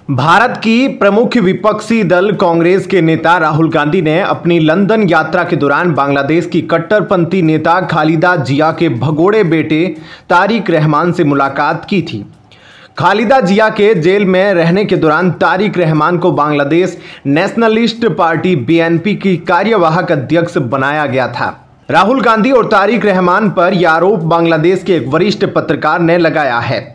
भारत की प्रमुख विपक्षी दल कांग्रेस के नेता राहुल गांधी ने अपनी लंदन यात्रा के दौरान बांग्लादेश की कट्टरपंथी नेता खालिदा जिया के भगोड़े बेटे तारिक रहमान से मुलाकात की थी। खालिदा जिया के जेल में रहने के दौरान तारिक रहमान को बांग्लादेश नेशनलिस्ट पार्टी बीएनपी की कार्यवाहक अध्यक्ष बनाया गया था। राहुल गांधी और तारिक रहमान पर यह आरोप बांग्लादेश के एक वरिष्ठ पत्रकार ने लगाया है।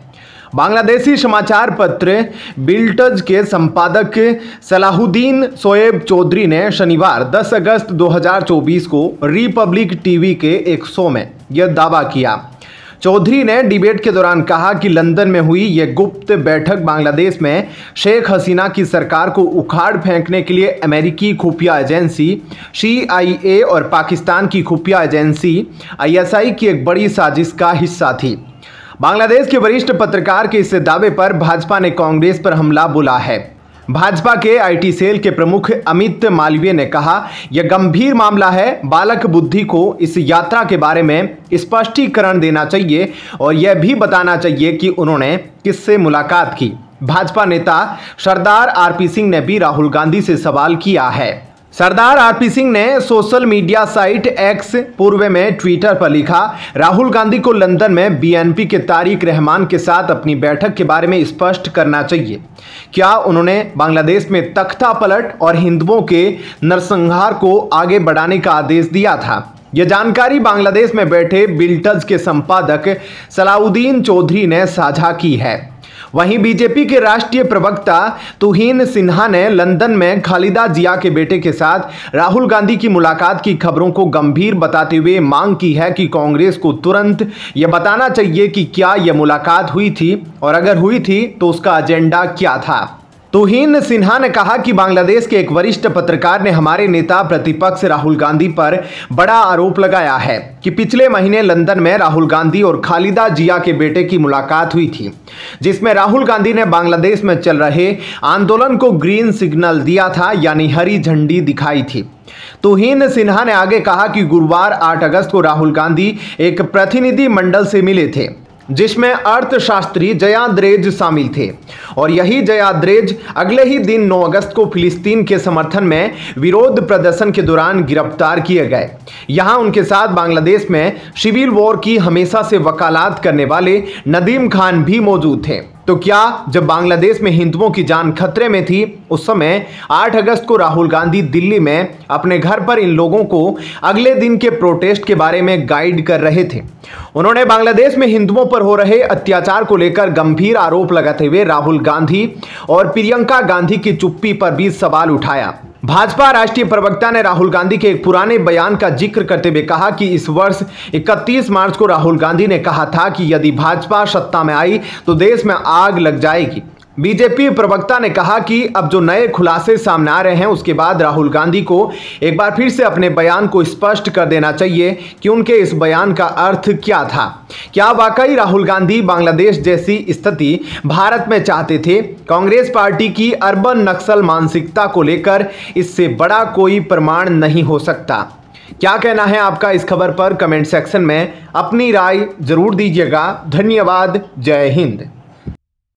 बांग्लादेशी समाचार पत्र बिल्टज के संपादक सलाहुद्दीन शोएब चौधरी ने शनिवार 10 अगस्त 2024 को रिपब्लिक टीवी के एक शो में यह दावा किया। चौधरी ने डिबेट के दौरान कहा कि लंदन में हुई यह गुप्त बैठक बांग्लादेश में शेख हसीना की सरकार को उखाड़ फेंकने के लिए अमेरिकी खुफिया एजेंसी CIA और पाकिस्तान की खुफिया एजेंसी ISI की एक बड़ी साजिश का हिस्सा थी। बांग्लादेश के वरिष्ठ पत्रकार के इस दावे पर भाजपा ने कांग्रेस पर हमला बोला है। भाजपा के IT सेल के प्रमुख अमित मालवीय ने कहा, यह गंभीर मामला है। बालक बुद्धि को इस यात्रा के बारे में स्पष्टीकरण देना चाहिए और यह भी बताना चाहिए कि उन्होंने किससे मुलाकात की। भाजपा नेता सरदार RP सिंह ने भी राहुल गांधी से सवाल किया है। सरदार RP सिंह ने सोशल मीडिया साइट X पूर्व में ट्विटर पर लिखा, राहुल गांधी को लंदन में BNP के तारिक रहमान के साथ अपनी बैठक के बारे में स्पष्ट करना चाहिए। क्या उन्होंने बांग्लादेश में तख्ता पलट और हिंदुओं के नरसंहार को आगे बढ़ाने का आदेश दिया था? यह जानकारी बांग्लादेश में बैठे बिल्टज के संपादक सलाहुद्दीन चौधरी ने साझा की है। वहीं बीजेपी के राष्ट्रीय प्रवक्ता तुहीन सिन्हा ने लंदन में खालिदा जिया के बेटे के साथ राहुल गांधी की मुलाकात की खबरों को गंभीर बताते हुए मांग की है कि कांग्रेस को तुरंत यह बताना चाहिए कि क्या यह मुलाकात हुई थी और अगर हुई थी तो उसका एजेंडा क्या था। तुहीन सिन्हा ने कहा कि बांग्लादेश के एक वरिष्ठ पत्रकार ने हमारे नेता प्रतिपक्ष राहुल गांधी पर बड़ा आरोप लगाया है कि पिछले महीने लंदन में राहुल गांधी और खालिदा जिया के बेटे की मुलाकात हुई थी, जिसमें राहुल गांधी ने बांग्लादेश में चल रहे आंदोलन को ग्रीन सिग्नल दिया था, यानी हरी झंडी दिखाई थी। तुहीन सिन्हा ने आगे कहा कि गुरुवार 8 अगस्त को राहुल गांधी एक प्रतिनिधि मंडल से मिले थे जिसमें अर्थशास्त्री जयाद्रेज शामिल थे और यही जयाद्रेज अगले ही दिन 9 अगस्त को फिलिस्तीन के समर्थन में विरोध प्रदर्शन के दौरान गिरफ्तार किए गए। यहां उनके साथ बांग्लादेश में सिविल वॉर की हमेशा से वकालत करने वाले नदीम खान भी मौजूद थे। तो क्या जब बांग्लादेश में हिंदुओं की जान खतरे में थी उस समय 8 अगस्त को राहुल गांधी दिल्ली में अपने घर पर इन लोगों को अगले दिन के प्रोटेस्ट के बारे में गाइड कर रहे थे? उन्होंने बांग्लादेश में हिंदुओं पर हो रहे अत्याचार को लेकर गंभीर आरोप लगाते हुए राहुल गांधी और प्रियंका गांधी की चुप्पी पर भी सवाल उठाया। भाजपा राष्ट्रीय प्रवक्ता ने राहुल गांधी के एक पुराने बयान का जिक्र करते हुए कहा कि इस वर्ष 31 मार्च को राहुल गांधी ने कहा था कि यदि भाजपा सत्ता में आई तो देश में आग लग जाएगी। बीजेपी प्रवक्ता ने कहा कि अब जो नए खुलासे सामने आ रहे हैं उसके बाद राहुल गांधी को एक बार फिर से अपने बयान को स्पष्ट कर देना चाहिए कि उनके इस बयान का अर्थ क्या था। क्या वाकई राहुल गांधी बांग्लादेश जैसी स्थिति भारत में चाहते थे? कांग्रेस पार्टी की अर्बन नक्सल मानसिकता को लेकर इससे बड़ा कोई प्रमाण नहीं हो सकता। क्या कहना है आपका इस खबर पर? कमेंट सेक्शन में अपनी राय जरूर दीजिएगा। धन्यवाद। जय हिंद।